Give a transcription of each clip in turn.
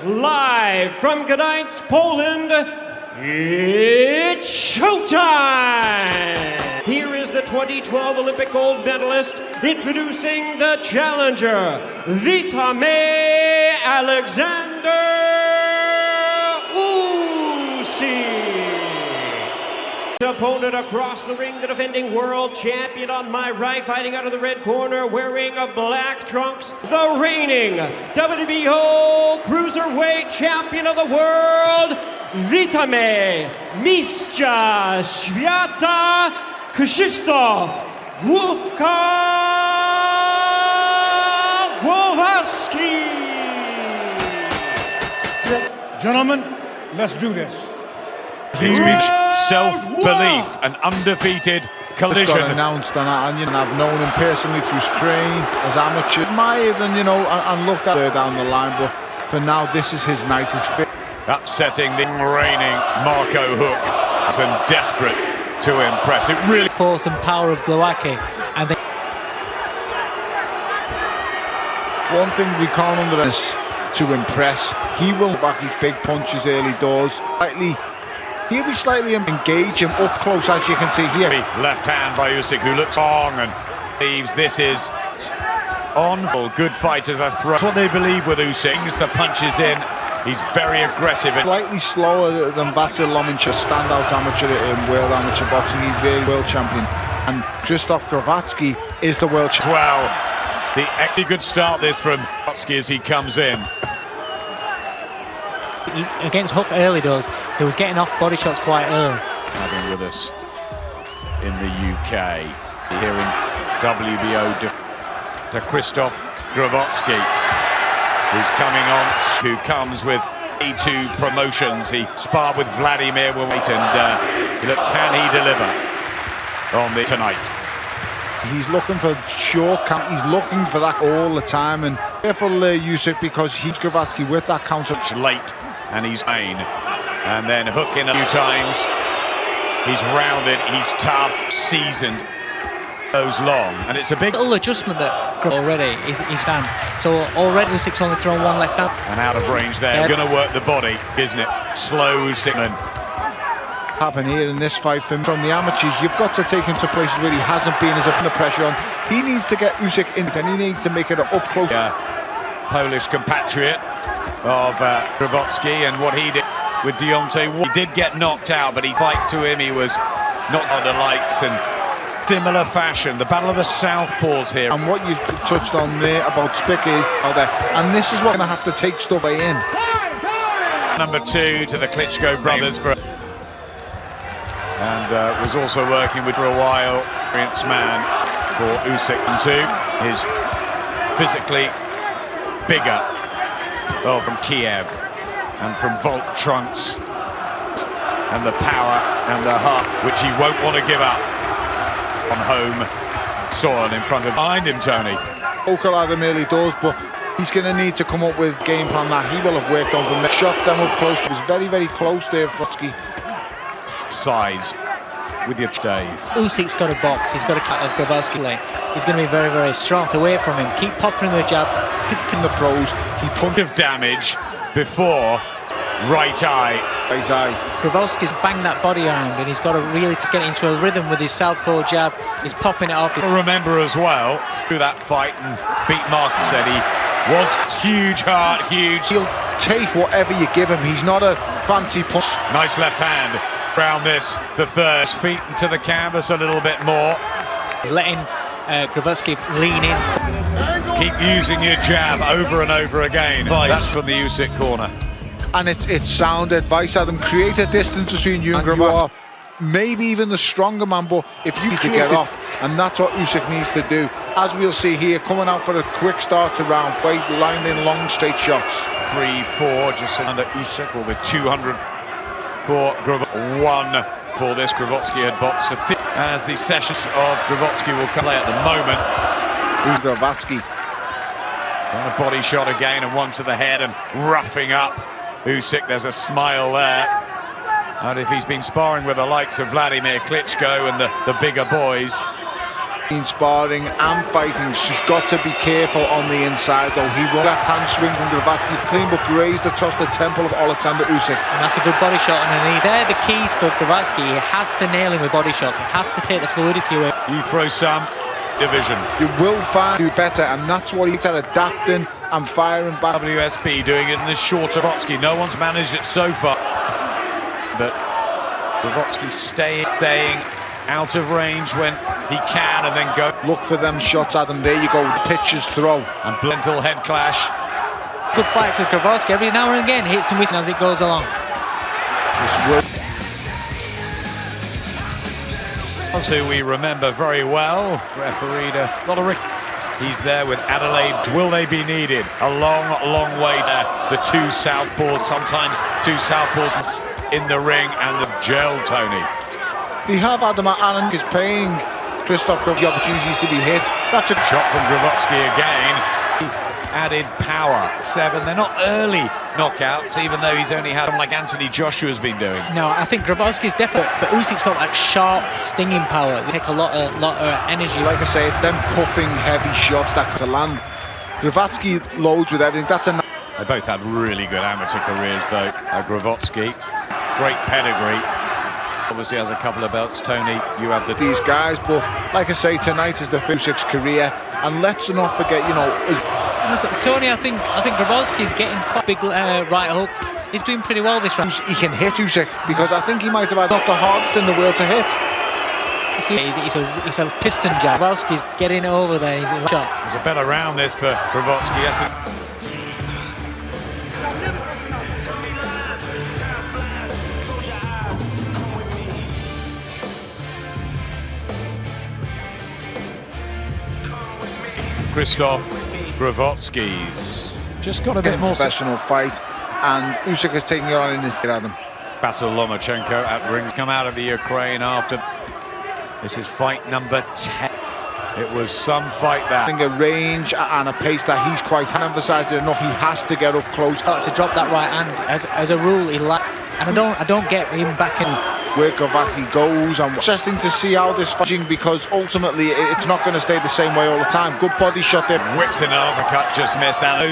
live from Gdańsk, Poland, it's showtime! Here is the 2012 Olympic gold medalist, introducing the challenger. Witamy Oleksandr Usyk. Opponent across the ring, the defending world champion on my right, fighting out of the red corner, wearing a black trunks, the reigning WBO cruiserweight champion of the world, Witamy Mistrza Świata Krzysztof Glowacki. Gentlemen, let's do this. It's been self-belief, an undefeated collision. Just got announced, and I've known him personally through screen as amateur, admired and and looked at her down the line. But for now, this is his night. It's fit. Upsetting the reigning Marco Huck, and desperate to impress. It really force and power of Glowacki, and one thing we can't underestimate to impress. He will back his big punches early doors. He'll be slightly engaging up close, as you can see here. Left hand by Usyk, who looks long and believes this is on. Good fight as a throw. That's what they believe with Usyk. The punches in. He's very aggressive. Slightly slower than Vasil Lomachenko, standout amateur in world amateur boxing. He's really world champion. And Krzysztof Glowacki is the world champion. Well, the good start this from Glowacki as he comes in. Against Huck early doors, he was getting off body shots quite early. Having with us in the UK, here in WBO to Krzysztof Glowacki, who's coming on, who comes with A2 promotions. He sparred with Vladimir Wait, and look, can he deliver on the tonight? He's looking for shortcut. He's looking for that all the time, and careful Usyk, because he's Glowacki with that counter. Late, and he's main, and then Huck in a few times. He's rounded, he's tough, seasoned, goes long, and it's a big little adjustment that already he's done. So already Usyk's only thrown one left hand. And out of range there, yeah. Going to work the body, isn't it? Slow Usyk. Happen here in this fight from the amateurs. You've got to take him to places where he hasn't been, as the pressure on. He needs to get Usyk in, and he needs to make it up close. Polish compatriot of Glowacki, and what he did with Deontay, he did get knocked out, but he fight to him. He was not under likes, and similar fashion. The battle of the southpaws here. And what you've touched on there about Spick is there, and this is what going to have to take stuff in. Number 2 to the Klitschko brothers for. And was also working with for a while, experienced man for Usyk. And 2 is physically bigger, from Kiev and from Volt Trunks, and the power and the heart which he won't want to give up on home soil in front of behind him, Tony. Vocal at them early doors, but he's going to need to come up with a game plan that he will have worked on from the shot them up close. It was very, very close there, Glowacki. Size with your Dave. Usyk's got a box, he's got a cut of Glowacki lane. He's going to be very, very strong. Away from him, keep popping the jab. In the pros, he punched of damage before right eye. Right eye. Glowacki's banged that body around, and he's got to really get into a rhythm with his southpaw jab. He's popping it off. Remember as well, through that fight and beat Mark, said he was huge heart, huge. He'll take whatever you give him. He's not a fancy punch. Nice left hand around this, the third. Feet into the canvas a little bit more. He's letting Glowacki lean in. Keep using your jab over and over again. That's from the Usyk corner. And it's sound advice, Adam. Create a distance between you and Glowacki. Maybe even the stronger man, but if you need to get off, and that's what Usyk needs to do. As we'll see here, coming out for a quick start to round, play lined in long straight shots. 3-4 just under Usyk, or the 200 for Glowacki. 1 for this. Glowacki had boxed to fit as the sessions of Glowacki will play at the moment. Glowacki on a body shot again, and 1 to the head, and roughing up Usyk. There's a smile there. And if he's been sparring with the likes of Vladimir Klitschko and the bigger boys, In sparring and fighting, she's got to be careful on the inside though. He will left hand swing from Glowacki, clean but grazed across the temple of Oleksandr Usyk. And that's a good body shot underneath. They're the keys for Glowacki. He has to nail him with body shots. He has to take the fluidity away. You throw some division. You will find you better, and that's what he's at, adapting and firing back. WSB doing it in the shorter Glowacki. No one's managed it so far. But Glowacki staying out of range when he can, and then go. Look for them shots, Adam. There you go, pitcher's throw. And Blentel head clash. Good fight for Glowacki. Every now and again hits and whistles as it goes along. Who we remember very well. Referee he's there with Adelaide. Will they be needed? A long way there. The two southpaws, sometimes two southpaws in the ring, and the gel, Tony. They have Adam Allen is paying Krzysztof Glowacki the opportunities to be hit. That's a shot from Glowacki again. Added power. 7. They're not early knockouts, even though he's only had them like Anthony Joshua's been doing. No, I think Glowacki's definitely, but Usyk's got that sharp, stinging power. They take a lot of energy. Like I say, it's them puffing heavy shots that to land. Glowacki loads with everything. That's a. They both had really good amateur careers, though. Glowacki, great pedigree. Obviously has a couple of belts. Tony, you have these guys, but like I say, tonight is the Usyk's career, and let's not forget, you know. Tony, I think Glowacki's getting quite big right hooks. He's doing pretty well this round. He can hit Usyk, because I think he might have had not the hardest in the world to hit. He's a piston jab. Glowacki's getting over there. He's in the shot. There's a better round this for Glowacki. Yes. Krzysztof Glowacki's just got a bit more professional fight, and Usyk is taking it on in his Adam. Basil Lomachenko at ring, come out of the Ukraine after. This is fight number 10. It was some fight that. I think a range and a pace that he's quite emphasised it enough. He has to get up close. To drop that right hand, as a rule, he and I don't get him back in. Where Glowacki goes, and interesting to see how this fighting, because ultimately it's not going to stay the same way all the time. Good body shot there. Whips in an uppercut, just missed. And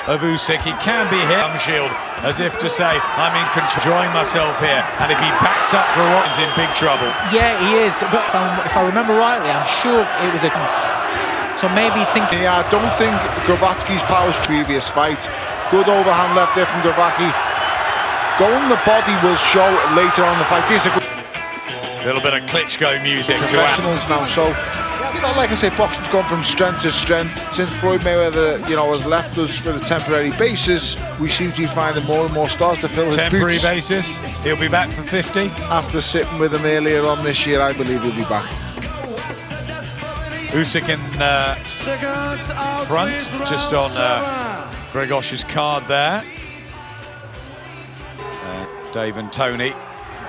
of Usyk, he can be hit. Shield, as if to say, I'm in control, enjoying myself here. And if he backs up, Glowacki's in big trouble. Yeah, he is. But if I remember rightly, I'm sure it was a. So maybe he's thinking. Yeah, I don't think Glowacki's powers previous fight. Good overhand left there from Glowacki. Going the body will show later on in the fight. This is a little bit of Klitschko music to professionals now. So, you know, like I say, boxing's gone from strength to strength. Since Floyd Mayweather, you know, has left us for the temporary basis, we seem to be finding more and more stars to fill his temporary boots. Basis. He'll be back for 50. After sitting with him earlier on this year, I believe he'll be back. Usyk in front, just on Gregosh's card there. Dave and Tony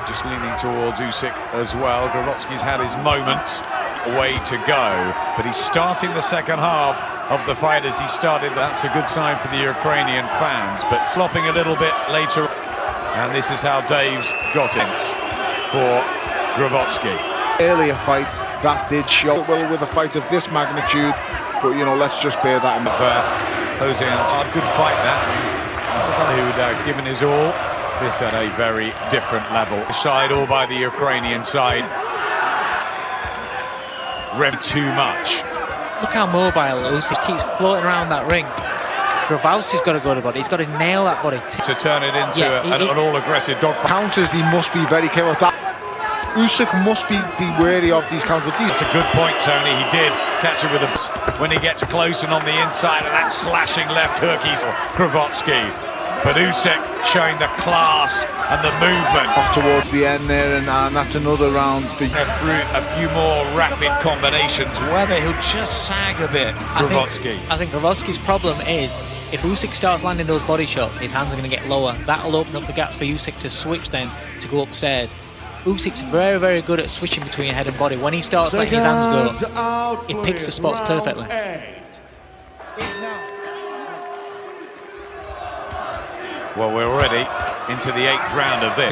just leaning towards Usyk as well. Glowacki's had his moments, a way to go, but he's starting the second half of the fight as he started. That's a good sign for the Ukrainian fans, but slopping a little bit later. And this is how Dave's got it for Glowacki. Earlier fights that did show well with a fight of this magnitude, but you know, let's just bear that in mind. Jose Antard, good fight that. Who'd given his all. This at a very different level. Side all by the Ukrainian side. Rev too much. Look how mobile Usyk keeps floating around that ring. Glowacki's got to go to the body. He's got to nail that body. To turn it into an all-aggressive dogfight. Counters, he must be very careful. That Usyk must be wary of these counters. That's a good point, Tony. He did catch it with a when he gets close and on the inside, and that slashing left hook. He's Glowacki. But Usyk showing the class and the movement. Off towards the end there, and that's another round. Through a few more rapid combinations, whether he'll just sag a bit, Glowacki. I think Glowacki's problem is, if Usyk starts landing those body shots, his hands are going to get lower. That'll open up the gaps for Usyk to switch then, to go upstairs. Usyk's very, very good at switching between head and body. When he starts letting his hands go, he picks the spots perfectly. Well, we're already into the 8th round of this.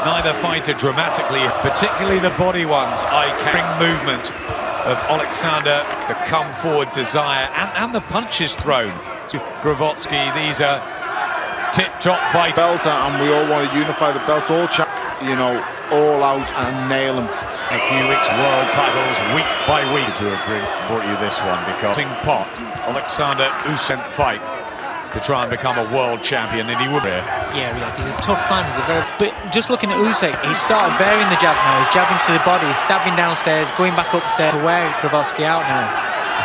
Neither fighter dramatically, particularly the body ones, eye-catching movement of Oleksandr, the come-forward desire, and the punches thrown to Glowacki. These are tip-top fights. Belt, and we all want to unify the belts, all all out and nail them. A few weeks, world titles week by week to have brought you this one, because pot Oleksandr Usyk fight to try and become a world champion, and he would. Yeah, he's a tough man. But just looking at Usyk, he's started varying the jab now. He's jabbing to the body, he's stabbing downstairs, going back upstairs to wear Glowacki out now.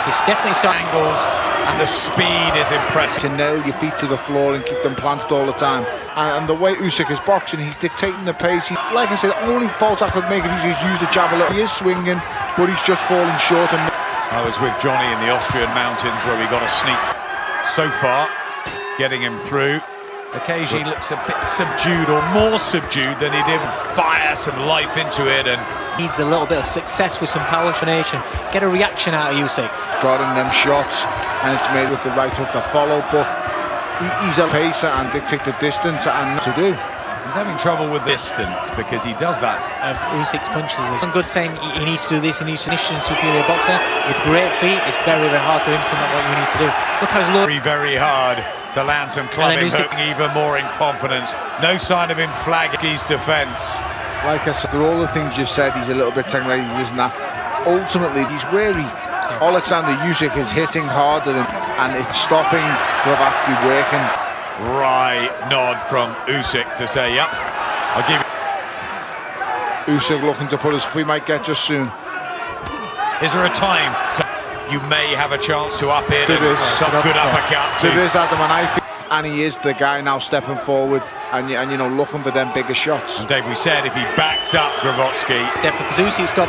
He's definitely starting angles, and the speed is impressive. To nail your feet to the floor and keep them planted all the time. And the way Usyk is boxing, he's dictating the pace. Like I said, the only fault I could make if he's used the jab a little. He is swinging, but he's just falling short. I was with Johnny in the Austrian mountains where we got a sneak. So far, getting him through. Occasionally looks a bit subdued, or more subdued than he did. Fire some life into it, and needs a little bit of success with some power combination. Get a reaction out of Usyk. Got in them shots, and it's made with the right hook to follow, but he's a pacer and dictate the distance and what to do. He's having trouble with distance because he does that. Usyk's punches. Some good saying he needs to do this, he needs to finish a superior boxer. With great feet, it's very, very hard to implement what you need to do. Look how he's low. Very hard to land some clubbing, hooking even more in confidence. No sign of him flagging his defence. Like I said, through all the things you've said, he's a little bit technical, isn't that? Ultimately, he's wary. Oleksandr Usyk is hitting harder than, and it's stopping Glowacki working. Right nod from Usyk to say, yep, I'll give you. Usyk looking to put his, we might get just soon. Is there a time you may have a chance to up it and some good uppercut? There is, Adam, and he is the guy now stepping forward and looking for them bigger shots. And Dave, we said if he backs up Glowacki, definitely, because Usyk's got,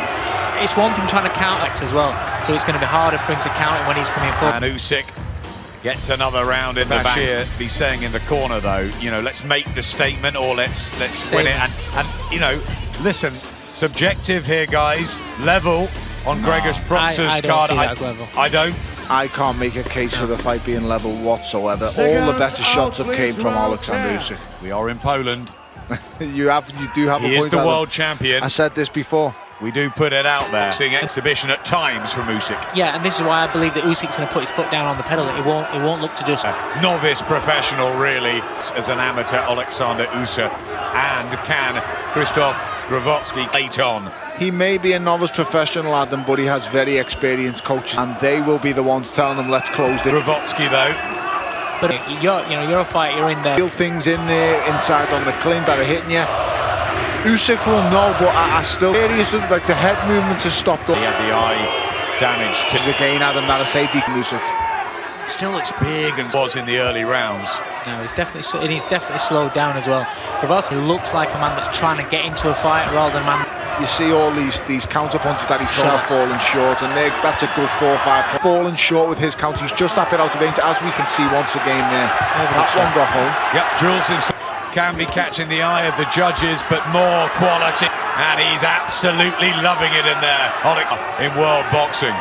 it's one thing trying to counter as well, so it's going to be harder for him to counter when he's coming forward. And Usyk gets another round in the back. Be saying in the corner though, let's make the statement, or let's win it. And listen, subjective here, guys. Level on Gregor Proxer's card. I don't. I can't make a case for the fight being level whatsoever. All the better shots have came from Oleksandr Usyk. We are in Poland. You do have a point. He is the world champion. I said this before. We do put it out there. Seeing exhibition at times from Usyk. Yeah, and this is why I believe that Usyk's going to put his foot down on the pedal. It won't look to just novice professional, really, as an amateur, Oleksandr Usyk, and can Krzysztof Glowacki late on. He may be a novice professional, Adam, but he has very experienced coaches, and they will be the ones telling him, let's close it. Glowacki, though. But you're a fighter. You're in there. Feel things in there inside on the clean that are hitting you. Usyk will know, but I still like the head movements have stopped up. He had the eye damage to again, Adam, that I say Usyk. Still looks big and was in the early rounds. No, he's definitely slowed down as well. Glowacki looks like a man that's trying to get into a fight rather than a man. You see all these counter punches that he's falling short, and that's a good 4-5. Falling short with his counter, he's just that bit out of range, as we can see once again there. That one got home. Yep, drills himself. Can be catching the eye of the judges, but more quality, and he's absolutely loving it in there in world boxing.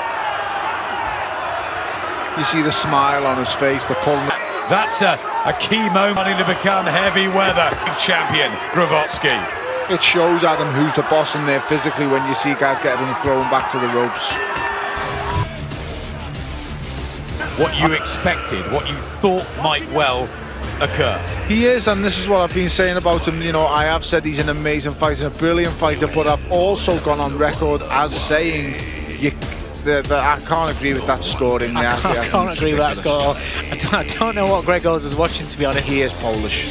You see the smile on his face, the pull. That's a key moment to become heavy weather champion, Glowacki. It shows, Adam, who's the boss in there physically when you see guys getting them thrown back to the ropes. What you expected, what you thought might well occur. He is, and this is what I've been saying about him. I have said he's an amazing fighter, a brilliant fighter, but I've also gone on record as saying I can't agree with that scoring. I can't agree with that score. I don't know what Gregor's is watching, to be honest. He is Polish,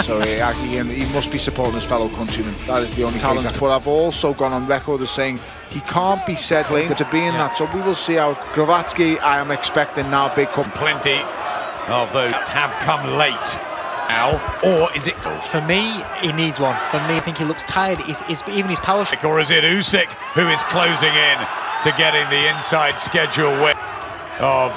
so he must be supporting his fellow countrymen. That is the only talent. But I've also gone on record as saying he can't be said to be in that. So we will see how Glowacki, I am expecting now big cup. Plenty of those have come late now, or is it? For me, he needs one. For me, I think he looks tired. Even his power. Or is it Usyk who is closing in to getting the inside schedule of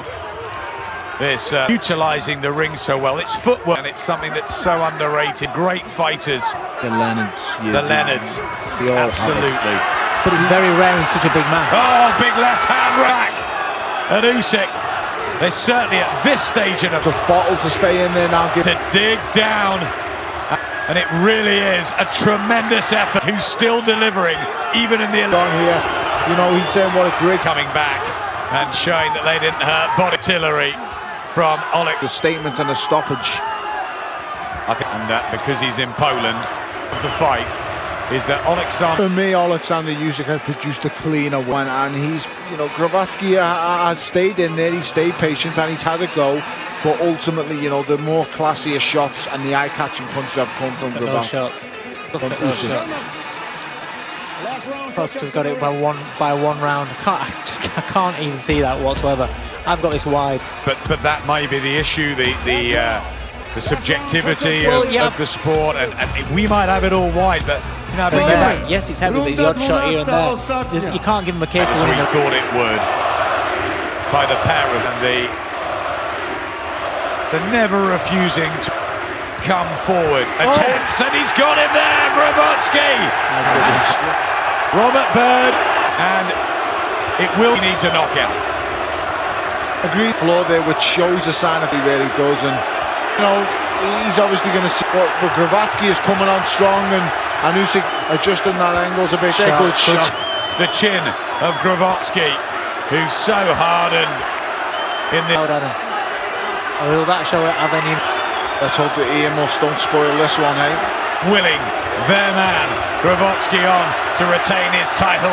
this, utilising the ring so well? It's footwork, and it's something that's so underrated. Great fighters. The Leonards. The Leonards. Absolutely. But it's very rare in such a big man. Oh, big left hand rack. And Usyk, they're certainly at this stage in a bottle to stay in there now. To dig down. And it really is a tremendous effort. Who's still delivering, even in the on here. You know, he's saying what a great... Coming back and showing that they didn't hurt body artillery from Oleksandr. The statement and a stoppage. I think that because he's in Poland, the fight is that Oleksandr... For me, Oleksandr Usyk has produced a cleaner one, and he's, you know, Glowacki has stayed in there, he's stayed patient, and he's had a go. But ultimately, you know, the more classier shots and the eye-catching punches have come from Look at those shots. Look at those shots. Costa's got it by one round. I can't even see that whatsoever. I've got this wide. But that may be the issue, the subjectivity of the sport, and we might have it all wide, but you know, yes, it's heavy, but the odd shot here and there. You can't give him a case for as we winning. thought it would by the pair of them, the never refusing to come forward. Attempts, and he's got him there, Glowacki! Robert Bird, and it will need to knock out. Agreed floor there, which shows a sign of he really does, and you know, he's obviously going to see, but Glowacki is coming on strong, and Usyk adjusting that angles a bit. They're good shots. The chin of Glowacki, who's so hardened in the... Will that show it have any... Let's hope the earmuffs don't spoil this one, eh? Willing, their man, Glowacki on to retain his title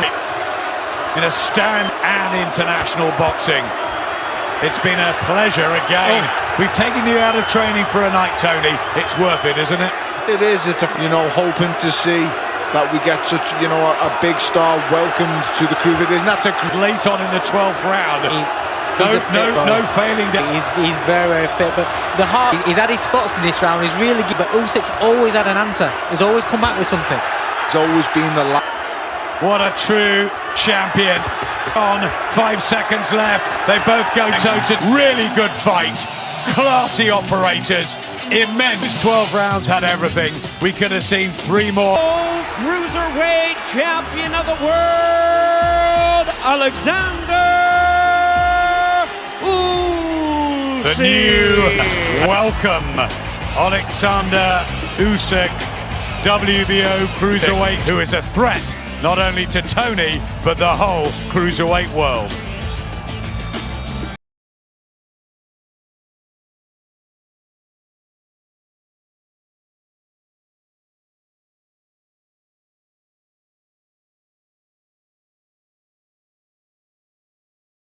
in a stand and international boxing. It's been a pleasure again. We've taken you out of training for a night, Tony. It's worth it, isn't it? It is. It's you know, hoping to see that we get such, you know, a big star welcomed to the cruiserweight. And that's late on in the 12th round. No failing. He's very, very fit, but the heart, he's had his spots in this round. He's really good, but Usyk's always had an answer. He's always come back with something. It's always been the last. What a true champion. On 5 seconds left, they both go toe-to-toe. Really good fight. Classy operators. Immense. 12 rounds had everything. We could have seen 3 more. Cruiserweight champion of the world, Oleksandr Usyk. The new welcome, Oleksandr Usyk, WBO cruiserweight, who is a threat not only to Tony, but the whole cruiserweight world.